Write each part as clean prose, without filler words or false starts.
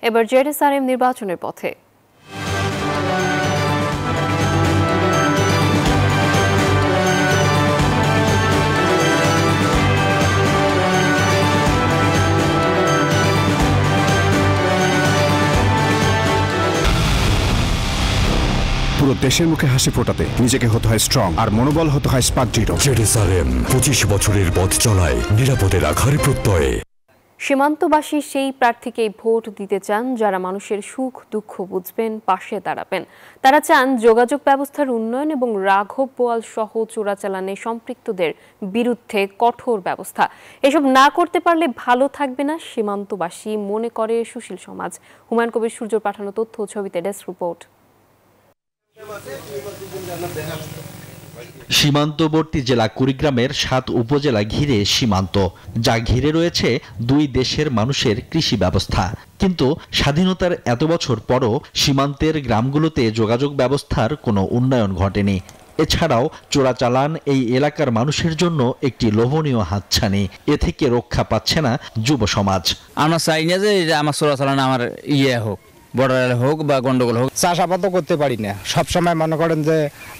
এবার জেডএসআরএম নির্বাচনের পথে। পুরো দেশের মুখে হাসি ফোটাতে নিজেকে হতে হয় স্ট্রং, আর মনোবল হতে হয় স্পার্ক জিরো। জেডএসআরএম 25 বছরের পথ চলায় নিরাপদে রাখার প্রত্যয়ে। সীমান্তবাসী সেই প্রার্থীকেই ভোট দিতে চান যারা মানুষের সুখ দুঃখ বুঝবেন, পাশে দাঁড়াবেন। তারা চান যোগাযোগ ব্যবস্থার উন্নয়ন এবং রাঘব বোয়াল সহ চোরাচালানে সম্পৃক্তদের বিরুদ্ধে কঠোর ব্যবস্থা। এসব না করতে পারলে ভালো থাকবে না সীমান্তবাসী, মনে করে সুশীল সমাজ। হুমায়ুন কবির সূর্যর পাঠানো তথ্য ছবিতে ডেস্ক রিপোর্ট। সীমান্তবর্তী জেলা কুড়িগ্রামের 7 উপজেলা ঘিরে সীমান্ত, যা ঘিরে রয়েছে দুই দেশের মানুষের কৃষি ব্যবস্থা। কিন্তু স্বাধীনতার এত বছর পরও সীমান্তের গ্রামগুলোতে যোগাযোগ ব্যবস্থার কোনো উন্নয়ন ঘটেনি। এছাড়াও চোরাচালান এই এলাকার মানুষের জন্য একটি লোভনীয় হাতছানি। এ থেকে রক্ষা পাচ্ছে না যুব সমাজ। আমরা চাই না যে আমার চোরাচালান আমার হোক, বর্ডার হোক বা গন্ডগোল হোক। চাষাবাদও করতে পারি না, সবসময় মনে করেন যে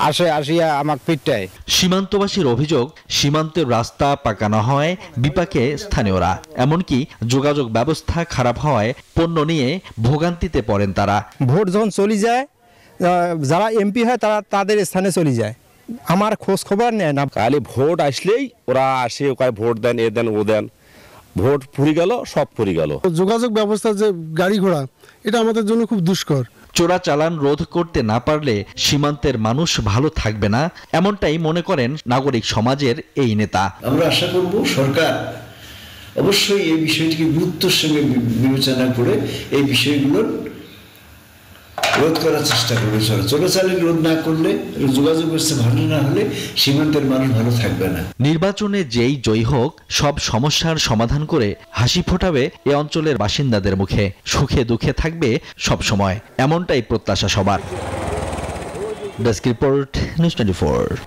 আসিয়া আমাকে পিটায়। সীমান্তবাসীর অভিযোগ, সীমান্তের রাস্তা পাকা না হওয়ায় বিপাকে স্থানীয়রা, এমনকি যোগাযোগ ব্যবস্থা খারাপ হওয়ায় পণ্য নিয়ে ভোগান্তিতে পড়েন তারা। ভোট যখন চলে যায়, যারা এমপি হয় তারা তাদের স্থানে চলে যায়, আমার খোঁজ খবর নেয় না। খালি ভোট আসলেই ওরা আসে, ওখানে ভোট দেন, এ দেন ও দেন, ভোট ফুরি গেল, সব ফুরি গেল। যোগাযোগ ব্যবস্থা যে গাড়ি ঘোড়া, এটা আমাদের জন্য খুব দুষ্কর। চোরাচালান রোধ করতে না পারলে সীমান্তের মানুষ ভালো থাকবে না, এমনটাই মনে করেন নাগরিক সমাজের এই নেতা। আমরা আশা করব সরকার অবশ্যই এই বিষয়টিকে গুরুত্বের সঙ্গে বিবেচনা করে এই বিষয়গুলোর রোধ করার চেষ্টা করবে। চোরাচালান রোধ না করলে, যোগাযোগ ব্যবস্থা ভালো না হলে সীমান্তের মানুষ ভালো থাকবে না। নির্বাচনে যেই জয়ী হোক, সব সমস্যার সমাধান করে হাসি ফোটাবে এ অঞ্চলের বাসিন্দাদের মুখে, সুখে দুঃখে থাকবে সব সময়, এমনটাই প্রত্যাশা সবার। Desk report, news 24।